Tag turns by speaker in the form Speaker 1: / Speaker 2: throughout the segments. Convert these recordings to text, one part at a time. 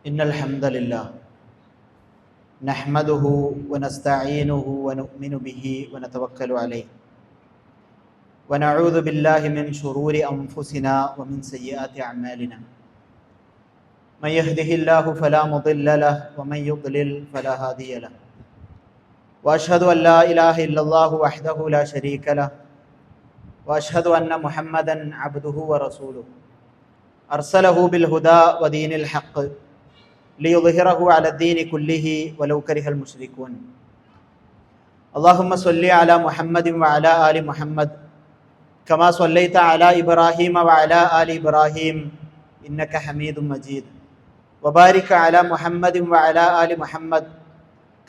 Speaker 1: إن الحمد لله نحمده ونستعينه ونؤمن به ونتوكل عليه ونعوذ بالله من شرور أنفسنا ومن سيئات أعمالنا من يهده الله فلا مضل له ومن يضلل فلا هادي له وأشهد أن لا إله إلا الله وحده لا شريك له وأشهد أن محمدا عبده ورسوله أرسله بالهدى ودين الحق ليظهره على الدين كله ولو كره المشركون اللهم صل على محمد وعلى آل محمد كما صليت على إبراهيم وعلى آل إبراهيم إنك حميد مجيد وبارك على محمد وعلى آل محمد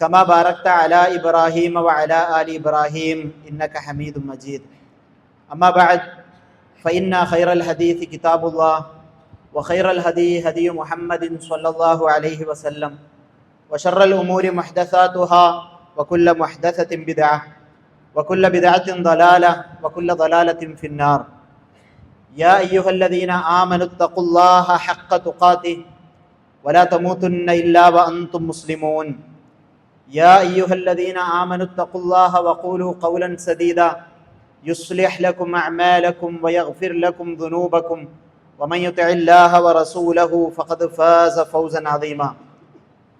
Speaker 1: كما باركت على إبراهيم وعلى آل إبراهيم إنك حميد مجيد أما بعد فإن خير الحديث كتاب الله وخير الهدي هدي محمد صلى الله عليه وسلم وشر الأمور محدثاتها وكل محدثة بدعة وكل بدعة ضلالة وكل ضلالة في النار يا أيها الذين آمنوا اتقوا الله حق تقاته ولا تموتن إلا وأنتم مسلمون يا أيها الذين آمنوا اتقوا الله وقولوا قولا سديدا يصلح لكم أعمالكم ويغفر لكم ذنوبكم ومن يطع الله ورسوله فقد فاز فوزا عظيما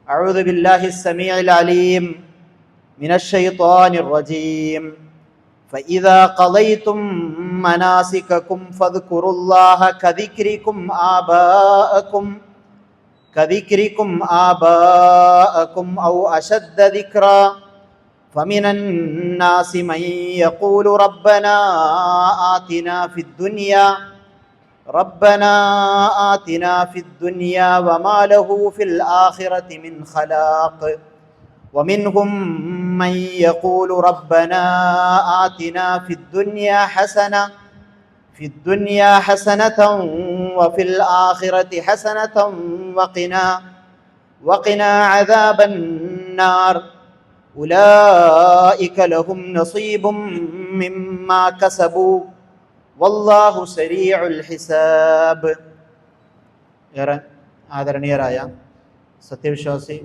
Speaker 1: أعوذ بالله السميع العليم من الشيطان الرجيم فإذا قضيتم مناسككم فاذكروا الله كذكركم آباءكم أو أشد ذكرا فمن الناس من يقول ربنا آتنا في الدنيا وما له في الآخرة من خلاق ومنهم من يقول ربنا آتنا في الدنيا حسنة وفي الآخرة حسنة وقنا عذاب النار أولئك لهم نصيب مما كسبوا വല്ലാഹു സരീഉൽ ഹിസാബ്. ഏറെ ആദരണീയരായ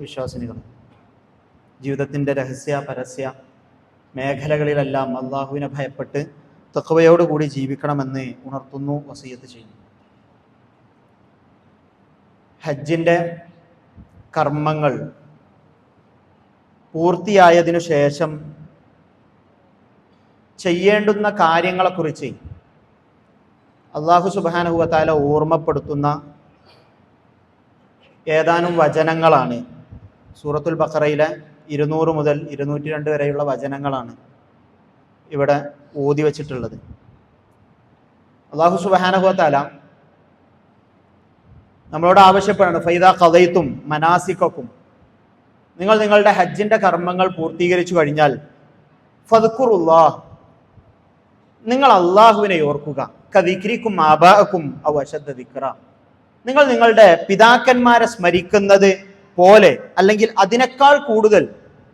Speaker 1: വിശ്വാസിനികൾ, ജീവിതത്തിൻ്റെ രഹസ്യ പരസ്യ മേഖലകളിലെല്ലാം അള്ളാഹുവിനെ ഭയപ്പെട്ട് തഖ്വയോടുകൂടി ജീവിക്കണമെന്ന് ഉണർത്തുന്നു, വസിയത്ത് ചെയ്യുന്നു. ഹജ്ജിൻ്റെ കർമ്മങ്ങൾ പൂർത്തിയായതിനു ശേഷം ചെയ്യേണ്ടുന്ന കാര്യങ്ങളെക്കുറിച്ച് അല്ലാഹു സുബ്ഹാനഹു വ തആല ഓർമ്മപ്പെടുത്തുന്ന ഏതാനും വചനങ്ങളാണ്. സൂറത്തുൽ ബഖറയിലെ 200 മുതൽ 202 വരെയുള്ള വചനങ്ങളാണ് ഇവിടെ ഓതി വച്ചിട്ടുള്ളത്. അല്ലാഹു സുബ്ഹാനഹു വ തആല നമ്മളോട് ആവശ്യപ്പെടുന്നത് ഫൈദാ ഖദൈതും മനാസികക്കും, നിങ്ങൾ നിങ്ങളുടെ ഹജ്ജിൻ്റെ കർമ്മങ്ങൾ പൂർത്തീകരിച്ചു കഴിഞ്ഞാൽ ഫദ്കുറുല്ലാഹ്, നിങ്ങൾ അള്ളാഹുവിനെ ഓർക്കുക. കദിക്രിക്കും ആബാഅക്കും ഔ അശദ്ദ ദിക്റ, നിങ്ങൾ നിങ്ങളുടെ പിതാക്കന്മാരെ സ്മരിക്കുന്നത് പോലെ അല്ലെങ്കിൽ അതിനേക്കാൾ കൂടുതൽ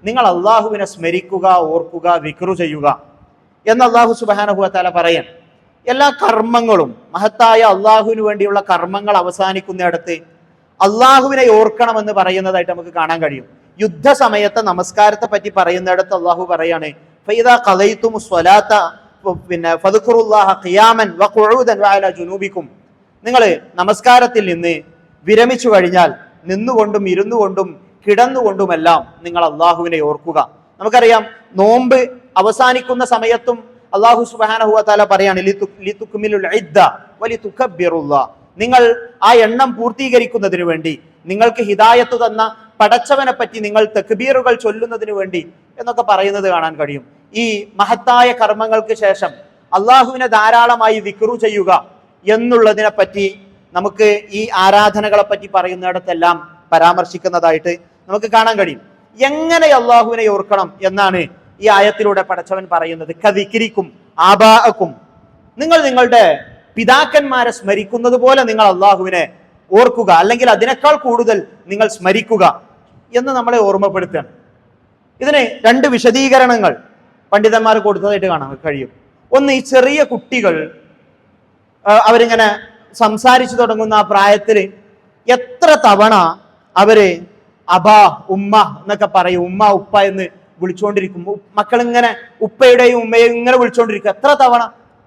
Speaker 1: നിങ്ങൾ അള്ളാഹുവിനെ സ്മരിക്കുക, ഓർക്കുക, ദിക്റ് ചെയ്യുക എന്ന് അല്ലാഹു സുബ്ഹാനഹു വ തആല പറയാൻ. എല്ലാ കർമ്മങ്ങളും, മഹത്തായ അള്ളാഹുവിന് വേണ്ടിയുള്ള കർമ്മങ്ങൾ അവസാനിക്കുന്നിടത്ത് അള്ളാഹുവിനെ ഓർക്കണമെന്ന് പറയുന്നതായിട്ട് നമുക്ക് കാണാൻ കഴിയും. യുദ്ധസമയത്തെ നമസ്കാരത്തെ പറ്റി പറയുന്നിടത്ത് അള്ളാഹു പറയാണ് ഫൈദാ ഖദൈതുമുസ് സ്വലാത്ത ഫദ്കുറുല്ലാഹ ഖിയാമൻ വഖുഊദൻ വഅലാ ജുനൂബിക്കും, നിങ്ങൾ നമസ്കാരത്തിൽ നിന്ന് വിരമിച്ചു കഴിഞ്ഞാൽ നിന്നുകൊണ്ടും ഇരുന്നുകൊണ്ടും കിടന്നുകൊണ്ടുമെല്ലാം നിങ്ങൾ അള്ളാഹുവിനെ ഓർക്കുക. നമുക്കറിയാം, നോമ്പ് അവസാനിക്കുന്ന സമയത്തും അല്ലാഹു സുബ്ഹാനഹു വ തആല പറയാണ് ലിതുക്മിലുൽ ഇദ്ദ വലിതുകബ്ബിറുല്ലാഹ്, നിങ്ങൾ ആ എണ്ണം പൂർത്തീകരിക്കുന്നതിന് വേണ്ടി, നിങ്ങൾക്ക് ഹിദായത്ത് തന്ന പടച്ചവനെ പറ്റി നിങ്ങൾ തക്ബീറുകൾ ചൊല്ലുന്നതിന് വേണ്ടി എന്നൊക്കെ പറയുന്നത് കാണാൻ കഴിയും. ഈ മഹത്തായ കർമ്മങ്ങൾക്ക് ശേഷം അള്ളാഹുവിനെ ധാരാളമായി ദിക്റ് ചെയ്യുക എന്നുള്ളതിനെ പറ്റി നമുക്ക് ഈ ആരാധനകളെ പറ്റി പറയുന്നിടത്തെല്ലാം പരാമർശിക്കുന്നതായിട്ട് നമുക്ക് കാണാൻ കഴിയും. എങ്ങനെ അള്ളാഹുവിനെ ഓർക്കണം എന്നാണ് ഈ ആയത്തിലൂടെ പടച്ചവൻ പറയുന്നത്. കദിക്രിക്കും ആബാഅക്കും, നിങ്ങൾ നിങ്ങളുടെ പിതാക്കന്മാരെ സ്മരിക്കുന്നത് പോലെ നിങ്ങൾ അള്ളാഹുവിനെ ഓർക്കുക, അല്ലെങ്കിൽ അതിനേക്കാൾ കൂടുതൽ നിങ്ങൾ സ്മരിക്കുക എന്ന് നമ്മളെ ഓർമ്മപ്പെടുത്തുകയാണ്. ഇതിന് 2 വിശദീകരണങ്ങൾ പണ്ഡിതന്മാർ കൊടുത്തതായിട്ട് കാണാൻ കഴിയും. ഒന്ന്, ഈ ചെറിയ കുട്ടികൾ അവരിങ്ങനെ സംസാരിച്ചു തുടങ്ങുന്ന ആ പ്രായത്തിൽ എത്ര തവണ അവര് അബ ഉമ്മ എന്നൊക്കെ പറയും, ഉമ്മ ഉപ്പ എന്ന് വിളിച്ചുകൊണ്ടിരിക്കും. മക്കൾ ഇങ്ങനെ ഉപ്പയുടെയും ഉമ്മയും ഇങ്ങനെ വിളിച്ചുകൊണ്ടിരിക്കും. എത്ര തവണ?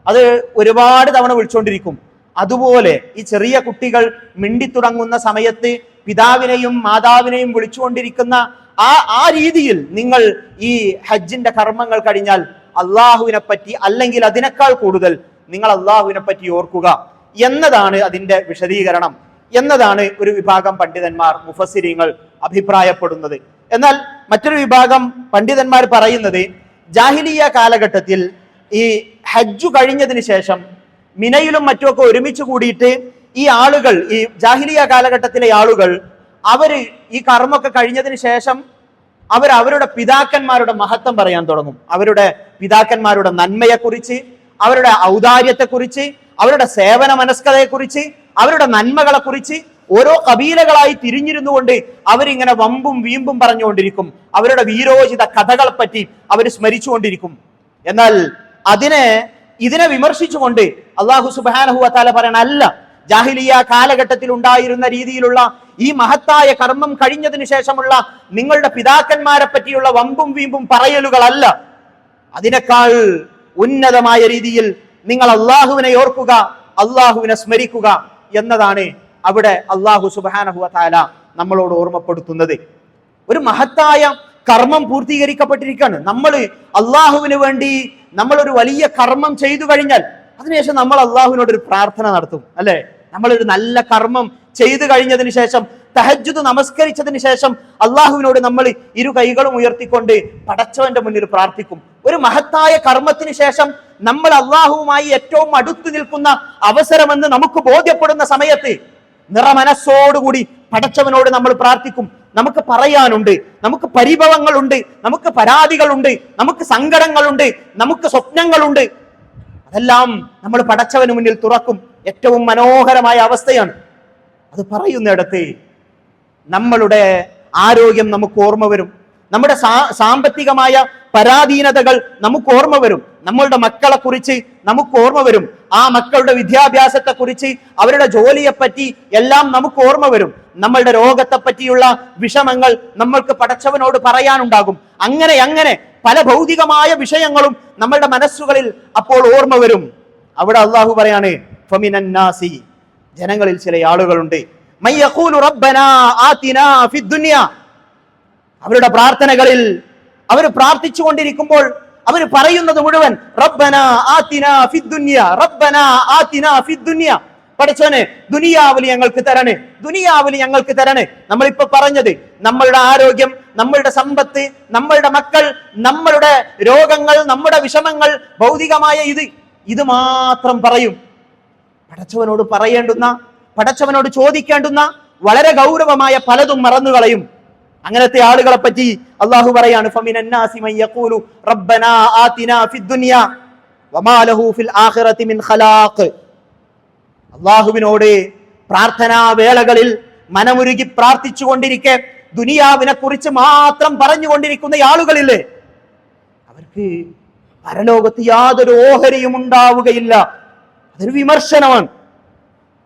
Speaker 1: അത് ഒരുപാട് തവണ വിളിച്ചുകൊണ്ടിരിക്കും. അതുപോലെ ഈ ചെറിയ കുട്ടികൾ മിണ്ടിത്തുടങ്ങുന്ന സമയത്ത് പിതാവിനെയും മാതാവിനെയും വിളിച്ചുകൊണ്ടിരിക്കുന്ന ആ രീതിയിൽ നിങ്ങൾ ഈ ഹജ്ജിന്റെ കർമ്മങ്ങൾ കഴിഞ്ഞാൽ അള്ളാഹുവിനെ പറ്റി, അല്ലെങ്കിൽ അതിനേക്കാൾ കൂടുതൽ നിങ്ങൾ അള്ളാഹുവിനെ പറ്റി ഓർക്കുക എന്നതാണ് അതിന്റെ വിശദീകരണം എന്നതാണ് ഒരു വിഭാഗം പണ്ഡിതന്മാർ, മുഫസ്സിരീങ്ങൾ അഭിപ്രായപ്പെടുന്നത്. എന്നാൽ മറ്റൊരു വിഭാഗം പണ്ഡിതന്മാർ പറയുന്നത്, ജാഹിലിയ കാലഘട്ടത്തിൽ ഈ ഹജ്ജു കഴിഞ്ഞതിന് ശേഷം മിനയിലും മറ്റുമൊക്കെ ഒരുമിച്ച് കൂടിയിട്ട് ഈ ആളുകൾ, ഈ ജാഹിലിയ കാലഘട്ടത്തിലെ ആളുകൾ, അവര് ഈ കർമ്മമൊക്കെ കഴിഞ്ഞതിന് ശേഷം അവരുടെ പിതാക്കന്മാരുടെ മഹത്വം പറയാൻ തുടങ്ങും. അവരുടെ പിതാക്കന്മാരുടെ നന്മയെക്കുറിച്ച്, അവരുടെ ഔദാര്യത്തെക്കുറിച്ച്, അവരുടെ സേവന മനസ്കതയെക്കുറിച്ച്, അവരുടെ നന്മകളെക്കുറിച്ച് ഓരോ കബീലകളായി തിരിഞ്ഞിരുന്നു കൊണ്ട് അവരിങ്ങനെ വമ്പും വീമ്പും പറഞ്ഞുകൊണ്ടിരിക്കും. അവരുടെ വീരോചിത കഥകളെ പറ്റി അവർ സ്മരിച്ചുകൊണ്ടിരിക്കും. എന്നാൽ ഇതിനെ വിമർശിച്ചുകൊണ്ട് അള്ളാഹു സുബ്ഹാനഹു വ തആല പറയണ, അല്ല, ജാഹിലിയ കാലഘട്ടത്തിൽ ഉണ്ടായിരുന്ന രീതിയിലുള്ള ഈ മഹത്തായ കർമ്മം കഴിഞ്ഞതിന് ശേഷമുള്ള നിങ്ങളുടെ പിതാക്കന്മാരെ പറ്റിയുള്ള വമ്പും വീമ്പും പറയലുകളല്ല. അതിനേക്കാൾ ഉന്നതമായ രീതിയിൽ നിങ്ങൾ അള്ളാഹുവിനെ ഓർക്കുക, അള്ളാഹുവിനെ സ്മരിക്കുക എന്നതാണ് അവിടെ അള്ളാഹു സുബ്ഹാനഹു വ തആല നമ്മളോട് ഓർമ്മപ്പെടുത്തുന്നത്. ഒരു മഹത്തായ കർമ്മം പൂർത്തീകരിക്കപ്പെട്ടിരിക്കുകയാണ്. നമ്മൾ അള്ളാഹുവിന് വേണ്ടി നമ്മളൊരു വലിയ കർമ്മം ചെയ്തു കഴിഞ്ഞാൽ അതിനുശേഷം നമ്മൾ അള്ളാഹുവിനോട് ഒരു പ്രാർത്ഥന നടത്തും, അല്ലെ? നമ്മളൊരു നല്ല കർമ്മം ചെയ്തു കഴിഞ്ഞതിന് ശേഷം, തഹജ്ജുദ് നമസ്കരിച്ചതിന് ശേഷം അള്ളാഹുവിനോട് നമ്മൾ ഇരു കൈകളും ഉയർത്തിക്കൊണ്ട് പടച്ചവന്റെ മുന്നിൽ പ്രാർത്ഥിക്കും. ഒരു മഹത്തായ കർമ്മത്തിന് ശേഷം നമ്മൾ അള്ളാഹുവുമായി ഏറ്റവും അടുത്തു നിൽക്കുന്ന അവസരമെന്ന് നമുക്ക് ബോധ്യപ്പെടുന്ന സമയത്ത് നിറമനസ്സോടുകൂടി പടച്ചവനോട് നമ്മൾ പ്രാർത്ഥിക്കും. നമുക്ക് പറയാനുണ്ട്, നമുക്ക് പരിഭവങ്ങളുണ്ട്, നമുക്ക് പരാതികളുണ്ട്, നമുക്ക് സങ്കടങ്ങളുണ്ട്, നമുക്ക് സ്വപ്നങ്ങളുണ്ട്. അതെല്ലാം നമ്മൾ പടച്ചവന് മുന്നിൽ തുറക്കും. ഏറ്റവും മനോഹരമായ അവസ്ഥയാണ് അത് പറയുന്നിടത്ത്. നമ്മളുടെ ആരോഗ്യം നമുക്ക് ഓർമ്മ വരും, നമ്മുടെ സാമ്പത്തികമായ പരാധീനതകൾ നമുക്ക് ഓർമ്മ വരും, നമ്മളുടെ മക്കളെ കുറിച്ച് നമുക്ക് ഓർമ്മ വരും, ആ മക്കളുടെ വിദ്യാഭ്യാസത്തെ കുറിച്ച്, അവരുടെ ജോലിയെപ്പറ്റി എല്ലാം നമുക്ക് ഓർമ്മ വരും. നമ്മളുടെ രോഗത്തെ പറ്റിയുള്ള വിഷമങ്ങൾ നമ്മൾക്ക് പടച്ചവനോട് പറയാനുണ്ടാകും. അങ്ങനെ പല ഭൗതികമായ വിഷയങ്ങളും നമ്മളുടെ മനസ്സുകളിൽ അപ്പോൾ ഓർമ്മ വരും. അവിടെ അള്ളാഹു പറയാണ്, ഫമിനന്നാസി, ജനങ്ങളിൽ ചില ആളുകളുണ്ട്, മയ്യഖൂലു റബ്ബനാ ആതിനാ ഫിദ്ദുനിയ, അവരുടെ പ്രാർത്ഥനകളിൽ അവർ പ്രാർത്ഥിച്ചു കൊണ്ടിരിക്കുമ്പോൾ അവർ പറയുന്നത് മുഴുവൻ റബ്ബനാ ആതിനാ ഫിദ്ദുനിയ, റബ്ബനാ ആതിനാ ഫിദ്ദുനിയ, പടച്ചവനെ ദുനിയാവിൽ ഞങ്ങൾക്ക് തരണേ, ദുനിയാവിൽ ഞങ്ങൾക്ക് തരണേ. നമ്മളിപ്പോ പറഞ്ഞത് നമ്മളുടെ ആരോഗ്യം, നമ്മളുടെ സമ്പത്ത്, നമ്മളുടെ മക്കൾ, നമ്മളുടെ രോഗങ്ങൾ, നമ്മുടെ വിഷമങ്ങൾ, ഭൗതികമായ ഇത് മാത്രം പറയും. പടച്ചവനോട് പറയേണ്ടുന്ന, പടച്ചവനോട് ചോദിക്കേണ്ടുന്ന വളരെ ഗൗരവമായ പലതും മറന്നുകളയും. അങ്ങനത്തെ ആളുകളെ പറ്റി അള്ളാഹു പറയാണ്, ഫമിനന്നാസി മൻ യഖൂലു റബ്ബനാ ആതിനാ ഫിദ്ദുനിയ വമാ ലഹു ഫിൽ ആഖിറതി മിൻ ഖലാഖ്. അള്ളാഹുവിനോട് പ്രാർത്ഥനാ വേളകളിൽ മനമുരുകി പ്രാർത്ഥിച്ചു കൊണ്ടിരിക്കെ ദുനിയാവിനെ കുറിച്ച് മാത്രം പറഞ്ഞുകൊണ്ടിരിക്കുന്ന ആളുകളില്ലേ, അവർക്ക് പരലോകത്ത് യാതൊരു ഓഹരിയും ഉണ്ടാവുകയില്ല. അതൊരു വിമർശനമാണ്.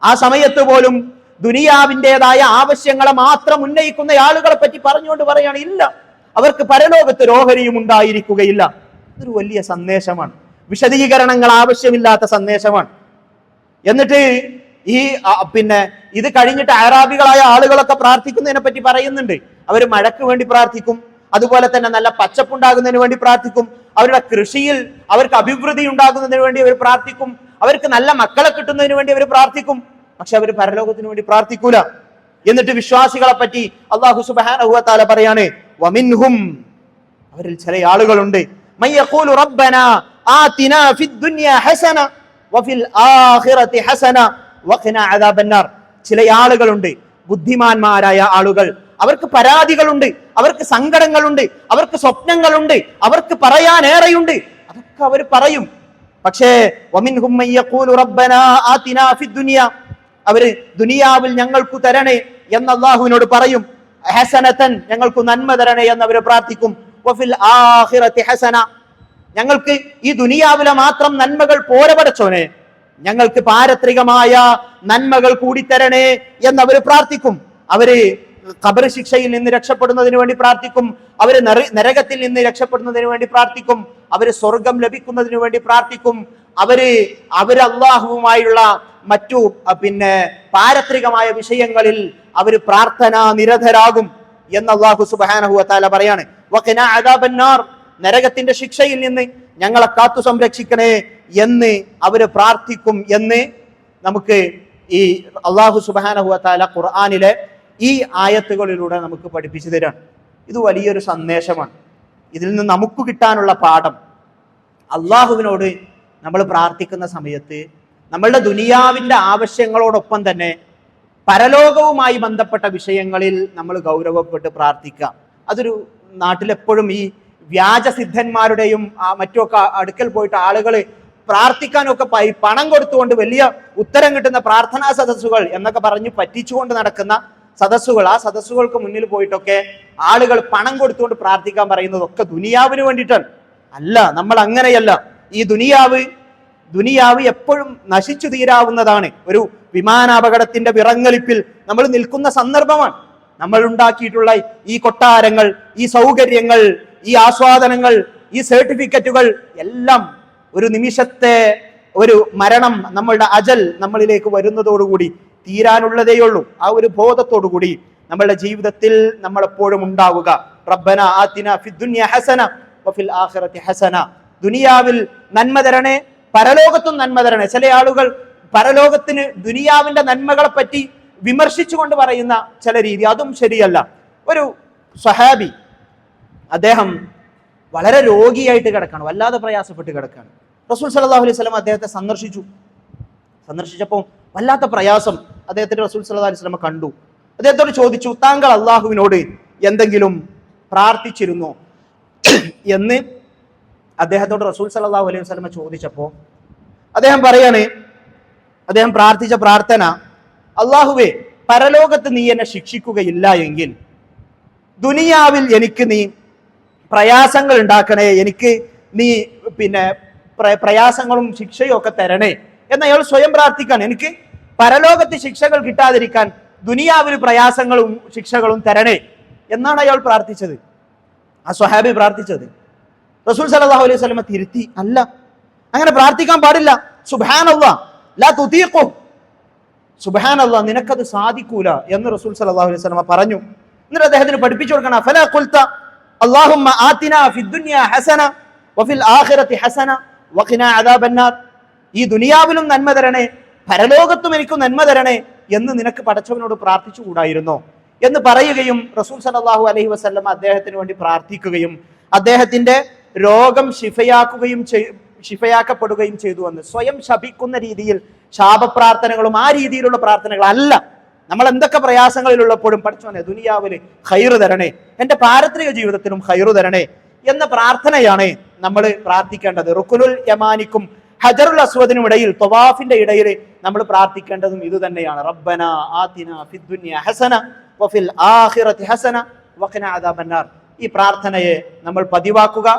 Speaker 1: ആ സമയത്ത് പോലും ദുനിയാവിൻ്റെതായ ആവശ്യങ്ങളെ മാത്രം ഉന്നയിക്കുന്ന ആളുകളെ പറ്റി പറഞ്ഞുകൊണ്ട് പറയാണ്, ഇല്ല, അവർക്ക് പരലോകത്ത് ഒരു ഓഹരിയും ഉണ്ടായിരിക്കുകയില്ല. ഇതൊരു വലിയ സന്ദേശമാണ്, വിശദീകരണങ്ങൾ ആവശ്യമില്ലാത്ത സന്ദേശമാണ്. എന്നിട്ട് ഇത് കഴിഞ്ഞിട്ട് അറാബികളായ ആളുകളൊക്കെ പ്രാർത്ഥിക്കുന്നതിനെ പറ്റി പറയുന്നുണ്ട്. അവർ മഴയ്ക്ക് വേണ്ടി പ്രാർത്ഥിക്കും, അതുപോലെ തന്നെ നല്ല പച്ചപ്പുണ്ടാകുന്നതിന് വേണ്ടി പ്രാർത്ഥിക്കും, അവരുടെ കൃഷിയിൽ അവർക്ക് അഭിവൃദ്ധി ഉണ്ടാകുന്നതിന് വേണ്ടി അവർ പ്രാർത്ഥിക്കും, അവർക്ക് നല്ല മക്കളെ കിട്ടുന്നതിന് വേണ്ടി അവർ പ്രാർത്ഥിക്കും. പക്ഷെ അവർ പരലോകത്തിന് വേണ്ടി പ്രാർത്ഥിക്കൂല. എന്നിട്ട് വിശ്വാസികളെ പറ്റി അല്ലാഹു സുബ്ഹാനഹു വ തആല പറയാണ്, വമിൻഹും, അവരിൽ ചില ആളുകളുണ്ട്, മയ്യഖൂലു റബ്ബനാ ആതിനാ ഫിദ്ദുനിയ ഹസന വഫിൽ ആഖിറതി ഹസന വഖിനാ അദാബന്നാർ. ചില ആളുകളുണ്ട്, ബുദ്ധിമാന്മാരായ ആളുകൾ, അവർക്ക് പരാതികളുണ്ട്, അവർക്ക് സങ്കടങ്ങളുണ്ട്, അവർക്ക് സ്വപ്നങ്ങളുണ്ട്, അവർക്ക് പറയാനേറെയുണ്ട്. അതൊക്കെ അവർ പറയും. പക്ഷേ വമിൻഹും മയ്യഖൂലു റബ്ബനാ ആതിനാ ഫിദ്ദുനിയ, അവര് ദുനിയാവിൽ ഞങ്ങൾക്ക് തരണേ എന്ന് അല്ലാഹുവിനോട് പറയും. ഹസനതൻ, ഞങ്ങൾക്ക് നന്മ തരണേ എന്ന് അവർ പ്രാർത്ഥിക്കും. വഫിൽ ആഖിറതി ഹസന, ഞങ്ങൾക്ക് ഈ ദുനിയാവിലെ മാത്രം നന്മകൾ പോരെ പടച്ചോനെ, ഞങ്ങൾക്ക് പാരത്രികമായ നന്മകൾ കൂടി തരണേ എന്നവർ പ്രാർത്ഥിക്കും. അവര് ഖബർ ശിക്ഷയിൽ നിന്ന് രക്ഷപ്പെടുന്നതിന് വേണ്ടി പ്രാർത്ഥിക്കും, അവര് നരകത്തിൽ നിന്ന് രക്ഷപ്പെടുന്നതിന് വേണ്ടി പ്രാർത്ഥിക്കും, അവര് സ്വർഗം ലഭിക്കുന്നതിന് വേണ്ടി പ്രാർത്ഥിക്കും, അവര് അള്ളാഹുവുമായുള്ള മറ്റു പാരത്രികമായ വിഷയങ്ങളിൽ അവര് പ്രാർത്ഥന നിരതരാകും എന്ന് അള്ളാഹു സുബ്ഹാനഹു വ തആല പറയാണ്. വഖിനാ അദാബന്നാർ, നരകത്തിന്റെ ശിക്ഷയിൽ നിന്ന് ഞങ്ങളെ കാത്തു സംരക്ഷിക്കണേ എന്ന് അവര് പ്രാർത്ഥിക്കും എന്ന് നമുക്ക് ഈ അള്ളാഹു സുബ്ഹാനഹു വ തആല ഖുർആനിലെ ഈ ആയത്തുകളിലൂടെ നമുക്ക് പഠിപ്പിച്ചു തരാണ്. ഇത് വലിയൊരു സന്ദേശമാണ്. ഇതിൽ നിന്ന് നമുക്ക് കിട്ടാനുള്ള പാഠം, അള്ളാഹുവിനോട് നമ്മൾ പ്രാർത്ഥിക്കുന്ന സമയത്ത് നമ്മളുടെ ദുനിയാവിന്റെ ആവശ്യങ്ങളോടൊപ്പം തന്നെ പരലോകവുമായി ബന്ധപ്പെട്ട വിഷയങ്ങളിൽ നമ്മൾ ഗൗരവപ്പെട്ട് പ്രാർത്ഥിക്കുക. അതൊരു നാട്ടിലെപ്പോഴും ഈ വ്യാജസിദ്ധന്മാരുടെയും മറ്റുമൊക്കെ അടുക്കൽ പോയിട്ട് ആളുകൾ പ്രാർത്ഥിക്കാനൊക്കെ പണം കൊടുത്തുകൊണ്ട് വലിയ ഉത്തരം കിട്ടുന്ന പ്രാർത്ഥനാ സദസ്സുകൾ എന്നൊക്കെ പറഞ്ഞ് പറ്റിച്ചുകൊണ്ട് നടക്കുന്ന സദസ്സുകൾ, ആ സദസ്സുകൾക്ക് മുന്നിൽ പോയിട്ടൊക്കെ ആളുകൾ പണം കൊടുത്തുകൊണ്ട് പ്രാർത്ഥിക്കാൻ പറയുന്നതൊക്കെ ദുനിയാവിന് വേണ്ടിയിട്ടാണ്. അല്ല, നമ്മൾ അങ്ങനെയല്ല. ഈ ദുനിയാവ് എപ്പോഴും നശിച്ചു തീരാവുന്നതാണ്. ഒരു വിമാനാപകടത്തിന്റെ വിറങ്ങലിപ്പിൽ നമ്മൾ നിൽക്കുന്ന സന്ദർഭമാണ്. നമ്മൾ ഉണ്ടാക്കിയിട്ടുള്ള ഈ കൊട്ടാരങ്ങൾ, ഈ സൗകര്യങ്ങൾ, ഈ ആസ്വാദനങ്ങൾ, ഈ സർട്ടിഫിക്കറ്റുകൾ എല്ലാം ഒരു നിമിഷത്തെ ഒരു മരണം, നമ്മളുടെ അജൽ നമ്മളിലേക്ക് വരുന്നതോടുകൂടി തീരാനുള്ളതേയുള്ളൂ. ആ ഒരു ബോധത്തോടുകൂടി നമ്മളുടെ ജീവിതത്തിൽ നമ്മൾ എപ്പോഴും ഉണ്ടാവുക. റബ്ബന ആതിന ഫിദ്ദുനിയ ഹസന വഫിൽ ആഖിറതി ഹസന, ദുനിയാവിൽ നന്മ തരണേ, പരലോകത്തും നന്മ തരണേ. ചില ആളുകൾ പരലോകത്തിന് ദുനിയാവിന്റെ നന്മകളെ പറ്റി വിമർശിച്ചുകൊണ്ട് പറയുന്ന ചില രീതി, അതും ശരിയല്ല. ഒരു സ്വഹാബി, അദ്ദേഹം വളരെ രോഗിയായിട്ട് കിടക്കാണ്, വല്ലാതെ പ്രയാസപ്പെട്ട് കിടക്കാണ്. റസൂൽ സല്ലല്ലാഹു അലൈഹി വസല്ലം അദ്ദേഹത്തെ സന്ദർശിച്ചപ്പോൾ വല്ലാത്ത പ്രയാസം അദ്ദേഹത്തിന് റസൂൽ സല്ലല്ലാഹു അലൈഹി വസല്ലം കണ്ടു. അദ്ദേഹത്തോട് ചോദിച്ചു, താങ്കൾ അള്ളാഹുവിനോട് എന്തെങ്കിലും പ്രാർത്ഥിച്ചിരുന്നോ എന്ന് അദ്ദേഹത്തോട് റസൂൽ സല്ലല്ലാഹു അലൈഹി വസല്ലം ചോദിച്ചപ്പോൾ അദ്ദേഹം പറയാണ്, അദ്ദേഹം പ്രാർത്ഥിച്ച പ്രാർത്ഥന, അള്ളാഹുവേ, പരലോകത്ത് നീ എന്നെ ശിക്ഷിക്കുകയില്ല എങ്കിൽ ദുനിയാവിൽ എനിക്ക് നീ പ്രയാസങ്ങൾ ഉണ്ടാക്കണേ, എനിക്ക് നീ പ്രയാസങ്ങളും ശിക്ഷയും ഒക്കെ തരണേ എന്ന് അയാൾ സ്വയം പ്രാർത്ഥിക്കാൻ. എനിക്ക് പരലോകത്ത് ശിക്ഷകൾ കിട്ടാതിരിക്കാൻ ദുനിയാവിൽ പ്രയാസങ്ങളും ശിക്ഷകളും തരണേ എന്നാണ് അയാൾ പ്രാർത്ഥിച്ചത്, ആ സ്വഹാബി പ്രാർത്ഥിച്ചത്. റസൂൽ സല്ലല്ലാഹു അലൈഹി വസല്ലം തിരുത്തി, അല്ല, അങ്ങനെ പ്രാർത്ഥിക്കാൻ പാടില്ല. സുബ്ഹാനല്ലാഹ് ലാ തുതീഖു, സുബ്ഹാനല്ലാഹ്, നിനക്കത് സാധിക്കൂല എന്ന് റസൂൽ സല്ലല്ലാഹു അലൈഹി വസല്ലം പറഞ്ഞു. എന്നിട്ട് അദ്ദേഹത്തിന് പഠിപ്പിച്ചു കൊടുക്കണം, ഫലാ ഖുൽത അല്ലാഹുമ്മ ആതിനാ ഫിദ്ദുനിയ ഹസന വഫിൽ ആഖിറതി ഹസന വഖിനാ അദാബന്നാർ, ഈ ദുനിയാവിലും നന്മ തരണേ, പരലോകത്തും എനിക്ക് നന്മ തരണേ എന്ന് നിനക്ക് പടച്ചവനോട് പ്രാർത്ഥിച്ചുകൂടായിരുന്നോ എന്ന് പറയുകയും റസൂൽ സല്ലല്ലാഹു അലൈഹി വസല്ലം അദ്ദേഹത്തിന് വേണ്ടി പ്രാർത്ഥിക്കുകയും അദ്ദേഹത്തിന്റെ രോഗം ശിഫയാക്കപ്പെടുകയും ചെയ്തു എന്ന് സ്വയം ശപിക്കുന്ന രീതിയിൽ ശാപപ്രാർത്ഥനകളും ആ രീതിയിലുള്ള പ്രാർത്ഥനകൾ അല്ല. നമ്മൾ എന്തൊക്കെ പ്രയാസങ്ങളിലുള്ളപ്പോഴും പഠിച്ചോനെ ദുനിയാവില് ഖൈറ് തരണേ, എന്റെ പാരത്രിക ജീവിതത്തിലും ഖൈറ് തരണേ എന്ന പ്രാർത്ഥനയാണ് നമ്മൾ പ്രാർത്ഥിക്കേണ്ടത്. റുക്നുൽ യമാനിക്കും ഹജറുൽ അസ്വദിനും ഇടയിൽ, തവാഫിന്റെ ഇടയിൽ നമ്മൾ പ്രാർത്ഥിക്കേണ്ടതും ഇത് തന്നെയാണ്. റബ്ബന ആതിനാ ഫിദ്ദുനിയ ഹസന വഫിൽ ആഖിറതി ഹസന വഖിനാ അദാബന്നാർ. ഈ പ്രാർത്ഥനയെ നമ്മൾ പതിവാക്കുക.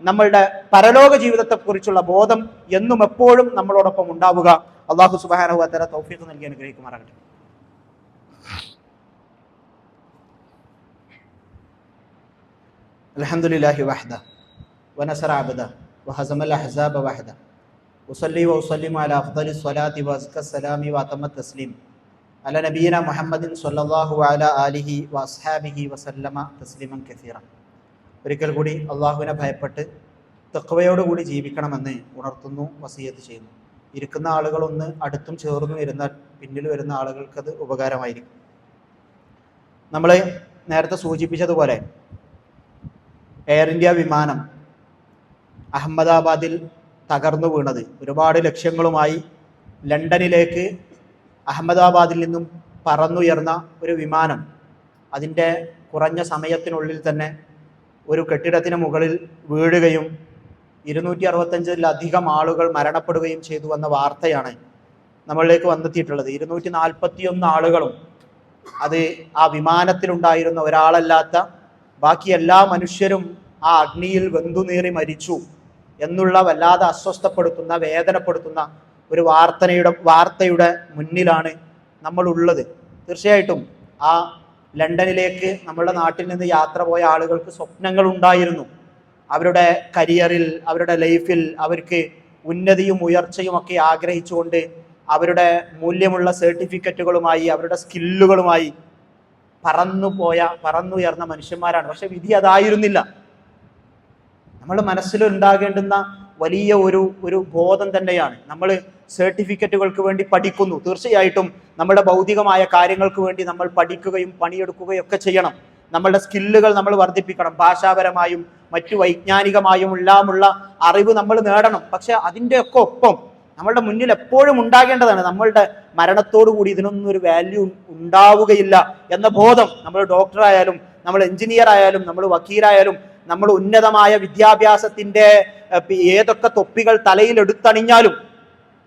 Speaker 1: നമ്മളുടെ പരലോക ജീവിതത്തെക്കുറിച്ചുള്ള ബോധം എന്നും എപ്പോഴും നമ്മളോടൊപ്പം ഉണ്ടാവുക. അല്ലാഹു സുബ്ഹാനഹു വ തആല തൗഫീഖ് നൽകി അനുഗ്രഹിക്കുമാറാകട്ടെ. അൽഹംദുലില്ലാഹി വഹ്ദ വനസറ അബ്ദ വഹസമൽ അഹ്സാബ വഹ്ദ ഉസല്ലി വഉസല്ലിമു അലാ അഫ്ദലിസ് സ്വലാത്തി വഅസ്കസ് സലാമി വഅതമ്മത് തസ്ലീം അലാ നബിയിന മുഹമ്മദിൻ സ്വല്ലല്ലാഹു അലാ ആലിഹി വഅസ്ഹാബിഹി വസല്ലമ തസ്ലീമൻ കസീറ. ഒരിക്കൽ കൂടി അള്ളാഹുവിനെ ഭയപ്പെട്ട് തഖ്വയോടുകൂടി ജീവിക്കണമെന്ന് ഉണർത്തുന്നു, വസിയത്ത് ചെയ്യുന്നു. ഇരിക്കുന്ന ആളുകളൊന്ന് അടുത്തും ചേർന്നു ഇരുന്നാൽ പിന്നിൽ വരുന്ന ആളുകൾക്കത് ഉപകാരമായിരിക്കും. നമ്മൾ നേരത്തെ സൂചിപ്പിച്ചതുപോലെ എയർ ഇന്ത്യ വിമാനം അഹമ്മദാബാദിൽ തകർന്നു വീണത്, ഒരുപാട് ലക്ഷ്യങ്ങളുമായി ലണ്ടനിലേക്ക് അഹമ്മദാബാദിൽ നിന്നും പറന്നുയർന്ന ഒരു വിമാനം അതിൻ്റെ കുറഞ്ഞ സമയത്തിനുള്ളിൽ തന്നെ ഒരു കെട്ടിടത്തിന് മുകളിൽ വീഴുകയും 265-ലധികം ആളുകൾ മരണപ്പെടുകയും ചെയ്തു എന്ന വാർത്തയാണ് നമ്മളിലേക്ക് വന്നെത്തിയിട്ടുള്ളത്. 241 ആളുകളും അത് ആ വിമാനത്തിലുണ്ടായിരുന്ന ഒരാളല്ലാത്ത ബാക്കി എല്ലാ മനുഷ്യരും ആ അഗ്നിയിൽ വെന്തുനീറി മരിച്ചു എന്നുള്ള വല്ലാതെ അസ്വസ്ഥപ്പെടുത്തുന്ന, വേദനപ്പെടുത്തുന്ന ഒരു വാർത്തയുടെ മുന്നിലാണ് നമ്മളുള്ളത്. തീർച്ചയായിട്ടും ആ ലണ്ടനിലേക്ക് നമ്മുടെ നാട്ടിൽ നിന്ന് യാത്ര പോയ ആളുകൾക്ക് സ്വപ്നങ്ങൾ ഉണ്ടായിരുന്നു. അവരുടെ കരിയറിൽ, അവരുടെ ലൈഫിൽ അവർക്ക് ഉന്നതിയും ഉയർച്ചയും ഒക്കെ ആഗ്രഹിച്ചുകൊണ്ട് അവരുടെ മൂല്യമുള്ള സർട്ടിഫിക്കറ്റുകളുമായി, അവരുടെ സ്കില്ലുകളുമായി പറന്നുയർന്ന മനുഷ്യന്മാരാണ്. പക്ഷെ വിധി അതായിരുന്നില്ല. നമ്മുടെ മനസ്സിൽ ഉണ്ടാകേണ്ടുന്ന വലിയ ഒരു ബോധം തന്നെയാണ്. നമ്മൾ സർട്ടിഫിക്കറ്റുകൾക്ക് വേണ്ടി പഠിക്കുന്നു. തീർച്ചയായിട്ടും നമ്മുടെ ഭൗതികമായ കാര്യങ്ങൾക്ക് വേണ്ടി നമ്മൾ പഠിക്കുകയും പണിയെടുക്കുകയും ഒക്കെ ചെയ്യണം. നമ്മളുടെ സ്കില്ലുകൾ നമ്മൾ വർദ്ധിപ്പിക്കണം. ഭാഷാപരമായും മറ്റു വൈജ്ഞാനികമായും എല്ലാമുള്ള അറിവ് നമ്മൾ നേടണം. പക്ഷെ അതിൻ്റെയൊക്കെ ഒപ്പം നമ്മളുടെ മുന്നിൽ എപ്പോഴും ഉണ്ടാകേണ്ടതാണ്, നമ്മളുടെ മരണത്തോടു കൂടി ഇതിനൊന്നും ഒരു വാല്യൂ ഉണ്ടാവുകയില്ല എന്ന ബോധം. നമ്മൾ ഡോക്ടറായാലും, നമ്മൾ എഞ്ചിനീയർ ആയാലും, നമ്മൾ വക്കീലായാലും, നമ്മൾ ഉന്നതമായ വിദ്യാഭ്യാസത്തിന്റെ ഏതൊക്കെ തൊപ്പികൾ തലയിൽ എടുത്തണിഞ്ഞാലും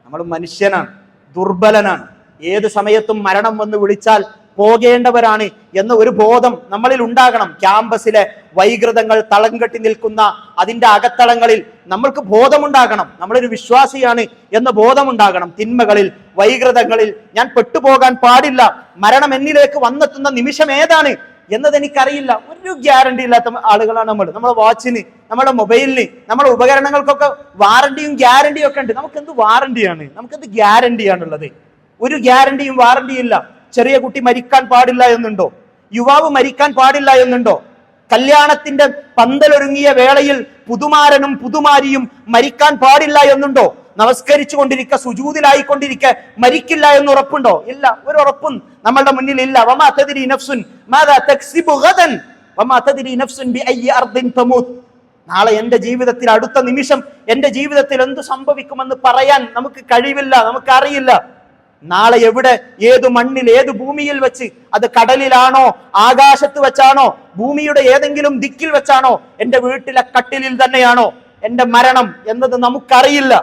Speaker 1: നമ്മൾ മനുഷ്യനാണ്, ദുർബലനാണ്. ഏത് സമയത്തും മരണം വന്ന് വിളിച്ചാൽ പോകേണ്ടവരാണ് എന്ന ഒരു ബോധം നമ്മളിൽ ഉണ്ടാകണം. ക്യാമ്പസിലെ വൈകൃതങ്ങൾ തളം കെട്ടി നിൽക്കുന്ന അതിന്റെ അകത്തളങ്ങളിൽ നമ്മൾക്ക് ബോധമുണ്ടാകണം, നമ്മളൊരു വിശ്വാസിയാണ് എന്ന ബോധമുണ്ടാകണം. തിന്മകളിൽ, വൈകൃതങ്ങളിൽ ഞാൻ പെട്ടുപോകാൻ പാടില്ല. മരണം എന്നിലേക്ക് വന്നെത്തുന്ന നിമിഷം ഏതാണ് എന്നത് എനിക്കറിയില്ല. ഒരു ഗ്യാരണ്ടി ഇല്ലാത്ത ആളുകളാണ് നമ്മൾ. നമ്മുടെ വാച്ചിന്, നമ്മുടെ മൊബൈലിന്, നമ്മുടെ ഉപകരണങ്ങൾക്കൊക്കെ വാറണ്ടിയും ഗ്യാരണ്ടിയും ഒക്കെ ഉണ്ട്. നമുക്കെന്ത് വാറണ്ടിയാണ്, നമുക്കെന്ത് ഗ്യാരണ്ടിയാണുള്ളത്? ഒരു ഗ്യാരണ്ടിയും വാറണ്ടിയും ഇല്ല. ചെറിയ കുട്ടി മരിക്കാൻ പാടില്ല എന്നുണ്ടോ? യുവാവ് മരിക്കാൻ പാടില്ല എന്നുണ്ടോ? കല്യാണത്തിന്റെ പന്തലൊരുങ്ങിയ വേളയിൽ പുതുമാരനും പുതുമാരിയും മരിക്കാൻ പാടില്ല എന്നുണ്ടോ? നമസ്കരിച്ചു കൊണ്ടിരിക്കുക, സുജൂദിലായിക്കൊണ്ടിരിക്കുക മരിക്കില്ല എന്ന് ഉറപ്പുണ്ടോ? ഇല്ല, ഒരു ഉറപ്പും നമ്മളുടെ മുന്നിൽ ഇല്ല. വമാ തദ്രി നഫ്സുൻ മാദാ തക്സിബു ഗദൻ വമാ തദ്രി നഫ്സുൻ ബിഅയ്യി അർദിൻ തമൂത്. നാളെ എന്റെ ജീവിതത്തിൽ, അടുത്ത നിമിഷം എന്റെ ജീവിതത്തിൽ എന്ത് സംഭവിക്കുമെന്ന് പറയാൻ നമുക്ക് കഴിവില്ല, നമുക്കറിയില്ല. നാളെ എവിടെ, ഏതു മണ്ണിൽ, ഏത് ഭൂമിയിൽ വെച്ച്, അത് കടലിലാണോ, ആകാശത്ത് വെച്ചാണോ, ഭൂമിയുടെ ഏതെങ്കിലും ദിക്കിൽ വെച്ചാണോ, എന്റെ വീട്ടിലെ കട്ടിലിൽ തന്നെയാണോ എന്റെ മരണം എന്നത് നമുക്കറിയില്ല.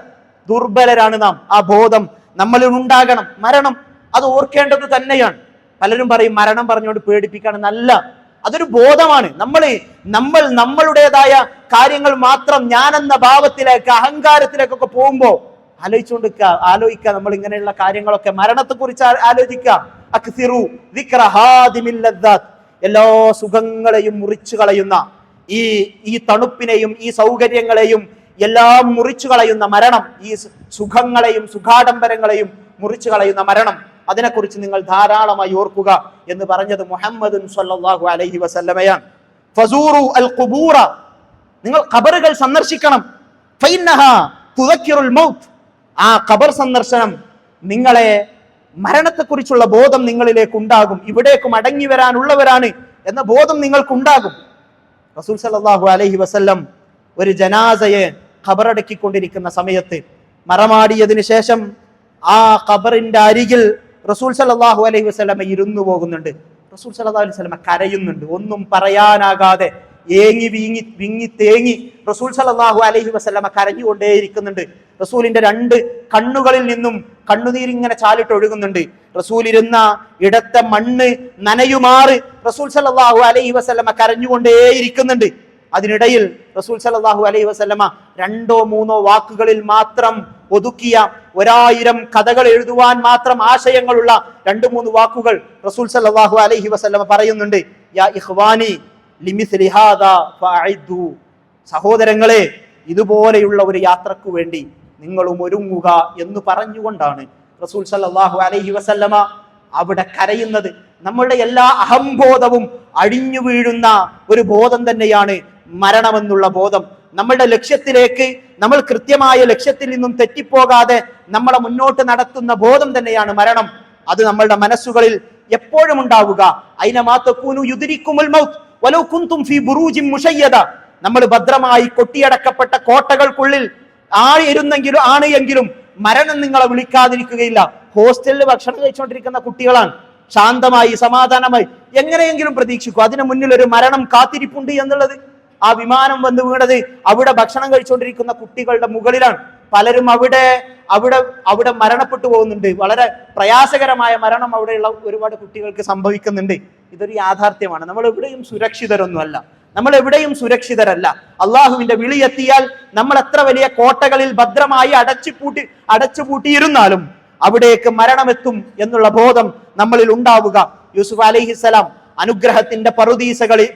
Speaker 1: ദുർബലരാണ് നാം. ആ ബോധം നമ്മളിൽ ഉണ്ടാകണം. മരണം അത് ഓർക്കേണ്ടത് തന്നെയാണ്. പലരും പറയും മരണം പറഞ്ഞുകൊണ്ട് പേടിപ്പിക്കുകയാണെന്നല്ല, അതൊരു ബോധമാണ്. നമ്മളുടേതായ കാര്യങ്ങൾ മാത്രം ഞാനെന്ന ഭാവത്തിലേക്ക്, അഹങ്കാരത്തിലേക്കൊക്കെ പോകുമ്പോ ആലോചിക്കുക നമ്മൾ ഇങ്ങനെയുള്ള കാര്യങ്ങളൊക്കെ, മരണത്തെ കുറിച്ച് ആലോചിക്കുക. എല്ലാ സുഖങ്ങളെയും മുറിച്ചു കളയുന്ന, ഈ തണുപ്പിനെയും ഈ സൗകര്യങ്ങളെയും എല്ലാം മുറിച്ചു കളയുന്ന മരണം, ഈ സുഖങ്ങളെയും സുഖാഡംബരങ്ങളെയും മുറിച്ചു കളയുന്ന മരണം, അതിനെക്കുറിച്ച് നിങ്ങൾ ധാരാളമായി ഓർക്കുക എന്ന് പറഞ്ഞത് മുഹമ്മദ് സ്വല്ലല്ലാഹു അലൈഹി വസല്ലമയാണ്. ഫസൂറു അൽ ഖുബൂറ, നിങ്ങൾ ഖബറുകൾ സന്ദർശിക്കണം. ഫഇന്നഹാ തുദക്കിറുൽ മൗത്ത്, ആ ഖബർ സന്ദർശനം നിങ്ങളെ, മരണത്തെക്കുറിച്ചുള്ള ബോധം നിങ്ങളിലേക്ക് ഉണ്ടാകും. ഇവിടേക്ക് മടങ്ങി വരാനുള്ളവരാണ് എന്ന ബോധം നിങ്ങൾക്കുണ്ടാകും. റസൂൽ സല്ലല്ലാഹു അലൈഹി വസല്ലം ഒരു ജനാസയെ ഖബറടക്കിക്കൊണ്ടിരിക്കുന്ന സമയത്ത്, മറമാടിയതിനു ശേഷം ആ ഖബറിന്റെ അരികിൽ റസൂൽ സല്ലല്ലാഹു അലൈഹി വസല്ലം ഇരുന്നു പോകുന്നുണ്ട്. റസൂൽ സല്ലല്ലാഹു അലൈഹി വസല്ലം കരയുന്നുണ്ട്. ഒന്നും പറയാനാകാതെ വിങ്ങി തേങ്ങി റസൂൽ സല്ലല്ലാഹു അലൈഹി വസല്ലം കരഞ്ഞുകൊണ്ടേയിരിക്കുന്നുണ്ട്. റസൂലിന്റെ രണ്ട് കണ്ണുകളിൽ നിന്നും കണ്ണുനീരിങ്ങനെ ചാലിട്ടൊഴുകുന്നുണ്ട്. റസൂൽ ഇരുന്ന ഇടത്തെ മണ്ണ് നനയുമാറ് റസൂൽ സല്ലല്ലാഹു അലൈഹി വസല്ലം കരഞ്ഞുകൊണ്ടേയിരിക്കുന്നുണ്ട്. അതിനിടയിൽ റസൂൽ സല്ലല്ലാഹു അലൈഹി വസല്ലമ 2-3 വാക്കുകളിൽ മാത്രം ഒതുക്കിയ, 1000 കഥകൾ എഴുതുവാൻ മാത്രം ആശയങ്ങളുള്ള 2-3 വാക്കുകൾ റസൂൽ സല്ലല്ലാഹു അലൈഹി വസല്ലമ പറയുന്നുണ്ട്. യാ ഇഖ്വാനി ലിമിസ്ലി ഹാദാ ഫഅഇദു, സഹോദരങ്ങളെ, ഇതുപോലെയുള്ള ഒരു യാത്രക്ക് വേണ്ടി നിങ്ങളും ഒരുങ്ങുക എന്ന് പറഞ്ഞുകൊണ്ടാണ് റസൂൽ സല്ലല്ലാഹു അലൈഹി വസല്ലമ അവിടെ കരയുന്നത്. നമ്മളുടെ എല്ലാ അഹംബോധവും അടിഞ്ഞു വീഴുന്ന ഒരു ബോധം തന്നെയാണ് മരണമെന്നുള്ള ബോധം. നമ്മളുടെ ലക്ഷ്യത്തിലേക്ക്, നമ്മൾ കൃത്യമായ ലക്ഷ്യത്തിൽ നിന്നും തെറ്റിപ്പോകാതെ നമ്മളെ മുന്നോട്ട് നടത്തുന്ന ബോധം തന്നെയാണ് മരണം. അത് നമ്മളുടെ മനസ്സുകളിൽ എപ്പോഴും ഉണ്ടാവുക. ഐനമാ തകൂനു യുദ്രിക്കുമുൽ മൗത്ത് വലൗ കുൻതും ഫീ ബുറൂജിൻ മുശയ്യദ, നമ്മൾ ഭദ്രമായി കൊട്ടിയടക്കപ്പെട്ട കോട്ടകൾക്കുള്ളിൽ ആണെങ്കിലും മരണം നിങ്ങളെ വിളിക്കാതിരിക്കുകയില്ല. ഹോസ്റ്റലിൽ ഭക്ഷണം കഴിച്ചുകൊണ്ടിരിക്കുന്ന കുട്ടികളാണ്, ശാന്തമായി സമാധാനമായി എങ്ങനെയെങ്കിലും പ്രതീക്ഷിക്കും. അതിനു മുന്നിൽ ഒരു മരണം കാത്തിരിപ്പുണ്ട് എന്നുള്ളത്. ആ വിമാനം വന്ന് വീണത് അവിടെ ഭക്ഷണം കഴിച്ചുകൊണ്ടിരിക്കുന്ന കുട്ടികളുടെ മുകളിലാണ്. പലരും അവിടെ മരണപ്പെട്ടു പോകുന്നുണ്ട്. വളരെ പ്രയാസകരമായ മരണം അവിടെയുള്ള ഒരുപാട് കുട്ടികൾക്ക് സംഭവിക്കുന്നുണ്ട്. ഇതൊരു യാഥാർത്ഥ്യമാണ്. നമ്മൾ എവിടെയും സുരക്ഷിതരൊന്നുമല്ല, നമ്മൾ എവിടെയും സുരക്ഷിതരല്ല. അള്ളാഹുവിന്റെ വിളി എത്തിയാൽ നമ്മൾ എത്ര വലിയ കോട്ടകളിൽ ഭദ്രമായി അടച്ചുപൂട്ടിയിരുന്നാലും അവിടേക്ക് മരണമെത്തും എന്നുള്ള ബോധം നമ്മളിൽ ഉണ്ടാവുക. യൂസുഫ് അലൈഹിസ്സലാം അനുഗ്രഹത്തിന്റെ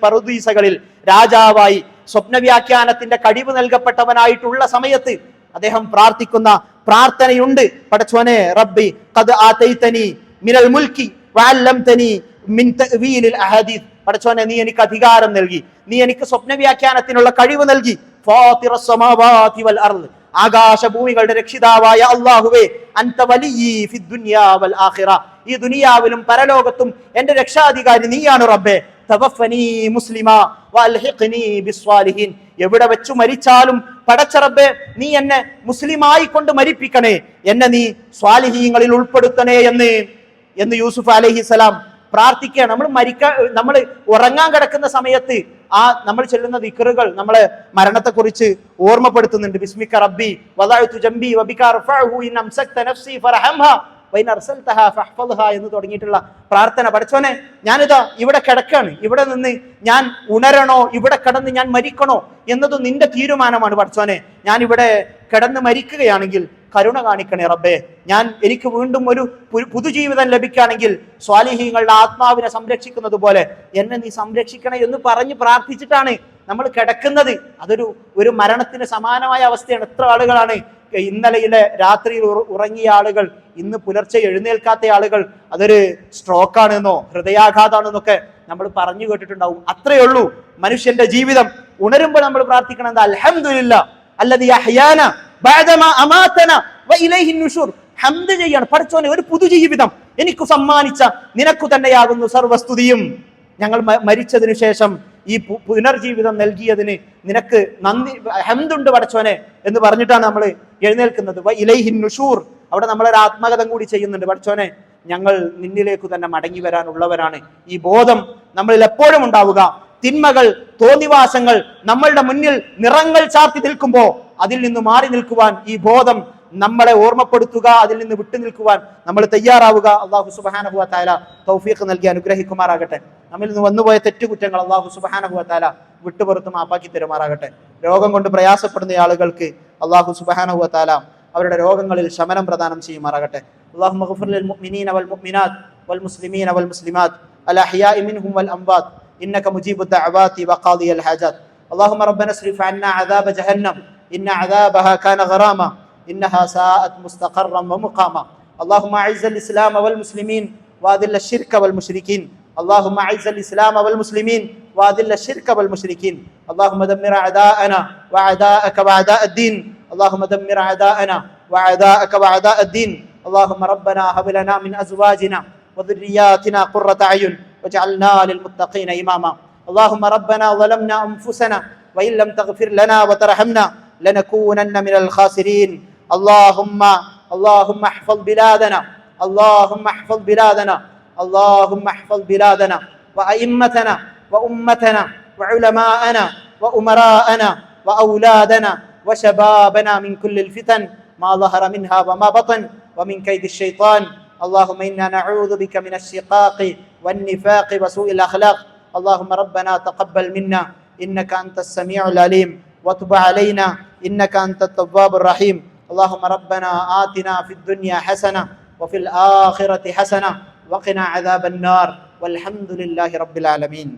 Speaker 1: പറുദീസകളിൽ രാജാവായി സ്വപ്ന വ്യാഖ്യാനത്തിന്റെ കഴിവ് നൽകപ്പെട്ടവനായിട്ടുള്ള സമയത്ത് അദ്ദേഹം പ്രാർത്ഥിക്കുന്ന പ്രാർത്ഥനയുണ്ട്. പടച്ചോനെ റബ്ബി ഖദ് ആതൈതനി മിനൽ മുൽക്കി വഅല്ലംതനി മിൻ തഅവീലിൽ അഹാദീസ്. പടച്ചോനെ, നീ എനിക്ക് അധികാരം നൽകി, നീ എനിക്ക് സ്വപ്ന വ്യാഖ്യാനത്തിനുള്ള കഴിവ് നൽകി. ഫാത്തിറസ് സമാവാതി വൽ അർള്, ആകാശഭൂമികളുടെ രക്ഷിതാവായ അല്ലാഹുവേ, അൻത വലിയ്യി ഫിദ് ദുനിയാ വൽ ആഖിറ, ഈ ദുനിയാവിലും പരലോകത്തും എന്റെ രക്ഷാധികാരി നീയാണ് റബ്ബേ. തവഫനി മുസ്ലിമാ വഅൽഹിഖ്നി ബിസ്സാലിഹീൻ, എവിടെ വെച്ചു മരിച്ചാലും പടച്ച റബ്ബേ, നീ എന്നെ മുസ്ലിമായി കൊണ്ട് മരിപ്പിക്കണേ, എന്നെ നീ സ്വാലിഹീങ്ങളിൽ ഉൾപ്പെടുത്തണേ എന്ന് യൂസുഫ് അലൈഹിസ്സലാം പ്രാർത്ഥിക്കുകയാണ്. നമ്മൾ ഉറങ്ങാൻ കിടക്കുന്ന സമയത്ത് നമ്മൾ ചെല്ലുന്ന ദിക്റുകൾ നമ്മളെ മരണത്തെക്കുറിച്ച് ഓർമ്മപ്പെടുത്തുന്നുണ്ട്. ബിസ്മിക റബ്ബി വദഅതു ജംബി വബിക റഫഅഹു ഇൻ അംസക്ത നഫ്സി ഫർഹംഹാ വഇൻ അർസൽതഹാ ഫഹ്ഫദ്ഹാ എന്ന് തുടങ്ങിയിട്ടുള്ള പ്രാർത്ഥന. പടച്ചോനെ, ഞാനിതാ ഇവിടെ കിടക്കാണ്, ഇവിടെ നിന്ന് ഞാൻ ഉണരണോ ഇവിടെ കിടന്ന് ഞാൻ മരിക്കണോ എന്നത് നിന്റെ തീരുമാനമാണ്. പടച്ചോനെ, ഞാൻ ഇവിടെ കിടന്ന് മരിക്കുകയാണെങ്കിൽ കരുണ കാണിക്കണേ റബ്ബേ. എനിക്ക് വീണ്ടും ഒരു പുതുജീവിതം ലഭിക്കുകയാണെങ്കിൽ സ്വാലിഹീങ്ങളുടെ ആത്മാവിനെ സംരക്ഷിക്കുന്നത് പോലെ എന്നെ നീ സംരക്ഷിക്കണേ എന്ന് പറഞ്ഞ് പ്രാർത്ഥിച്ചിട്ടാണ് നമ്മൾ കിടക്കുന്നത്. ഒരു മരണത്തിന് സമാനമായ അവസ്ഥയാണ്. എത്ര ആളുകളാണ് ഇന്നലെയിലെ രാത്രിയിൽ ഉറങ്ങിയ ആളുകൾ, ഇന്ന് പുലർച്ചെ എഴുന്നേൽക്കാത്ത ആളുകൾ, അതൊരു സ്ട്രോക്കാണെന്നോ ഹൃദയാഘാതമാണെന്നൊക്കെ നമ്മൾ പറഞ്ഞു കേട്ടിട്ടുണ്ടാവും. അത്രയേ ഉള്ളൂ മനുഷ്യന്റെ ജീവിതം. ഉണരുമ്പോൾ നമ്മൾ പ്രാർത്ഥിക്കണം, അൽഹംദുലില്ലാ അല്ലദീ അഹ്യാന ബഅദമാ അമാതന വഇലൈഹി നുശൂർ. ഹംദ് ചെയ്യാണ്, പടച്ചോനെ ഒരു പുതുജീവിതം എനിക്ക് സമ്മാനിച്ച നിനക്കു തന്നെയാകുന്നു സർവസ്തുതിയും. ഞങ്ങൾ മരിച്ചതിനു ശേഷം ഈ പുനർജീവിതം നൽകിയതിന് നിനക്ക് നന്ദി, ഹംദുണ്ട് പടച്ചോനെ എന്ന് പറഞ്ഞിട്ടാണ് നമ്മൾ എഴുന്നേൽക്കുന്നത്. വഇലൈഹി നുശൂർ, അവിടെ നമ്മളൊരു ആത്മകഥം കൂടി ചെയ്യുന്നുണ്ട്. പടച്ചോനെ, ഞങ്ങൾ നിന്നിലേക്ക് തന്നെ മടങ്ങി വരാനുള്ളവരാണ്. ഈ ബോധം നമ്മളിൽ എപ്പോഴും ഉണ്ടാവുക. തിന്മകൾ, തോന്നിവാസങ്ങൾ നമ്മളുടെ മുന്നിൽ നിറങ്ങൾ ചാർത്തി നിൽക്കുമ്പോൾ അതിൽ നിന്ന് മാറി നിൽക്കുവാൻ ഈ ബോധം നമ്മളെ ഓർമ്മപ്പെടുത്തുക, അതിൽ നിന്ന് വിട്ടു നിൽക്കുവാൻ നമ്മൾ തയ്യാറാവുക. അല്ലാഹു സുബ്ഹാനഹു വ തആല തൗഫീഖ് നൽകി അനുഗ്രഹിക്കുമാറാകട്ടെ. നമ്മിൽ നിന്ന് വന്നുപോയ തെറ്റുകുറ്റങ്ങൾ അല്ലാഹു സുബ്ഹാനഹു വ തആല വിട്ടുപുറത്ത് മാപ്പാക്കി തരുമാറാകട്ടെ. രോഗം കൊണ്ട് പ്രയാസപ്പെടുന്ന ആളുകൾക്ക് അല്ലാഹു സുബ്ഹാനഹു വ തആല അവരുടെ രോഗങ്ങളിൽ ശമനം പ്രദാനം ചെയ്യുമാറാകട്ടെ. അല്ലാഹുമ്മ ഗ്ഫിർ ലിൽ മുഅ്മിനീന വൽ മുഅ്മിനാത്ത് വൽ മുസ്ലിമീന വൽ മുസ്ലിമാത്ത് അൽ അഹ്യാഇ മിൻഹും വൽ അംവാത്ത് ഇന്നക മുജീബുദ് ദഅവാതി വഖാദിയൽ ഹാജാത്ത്. അല്ലാഹുമ്മ റബ്ബന സ്രിഫ് അന്നാ അദാബ ജഹന്നം ഇന്ന അദാബഹാ കാന ഗറാമ إنها ساءت مستقرا ومقاما. اللهم أعز الإسلام والمسلمين وأذل الشرك والمشركين. اللهم أعز الإسلام والمسلمين وأذل الشرك والمشركين. اللهم دمر أعداءنا وأعداءك وأعداء الدين. اللهم دمر أعداءنا وأعداءك وأعداء الدين. اللهم ربنا هب لنا من أزواجنا وذرياتنا قرة أعين واجعلنا للمتقين إماما. اللهم ربنا ظلمنا أنفسنا وإن لم تغفر لنا وترحمنا لنكونن من الخاسرين. اللهم احفظ بلادنا، اللهم احفظ بلادنا، اللهم احفظ بلادنا وأئمتنا وأمتنا وعلماءنا وأمراءنا وأولادنا وشبابنا من كل الفتن ما ظهر منها وما بطن ومن كيد الشيطان. اللهم إنا نعوذ بك من الشقاق والنفاق وسوء الأخلاق. اللهم ربنا تقبل منا إنك أنت السميع العليم وتب علينا إنك أنت التواب الرحيم. اللهم ربنا آتنا في الدنيا حسنة وفي الآخرة حسنة وقنا عذاب النار والحمد لله رب العالمين.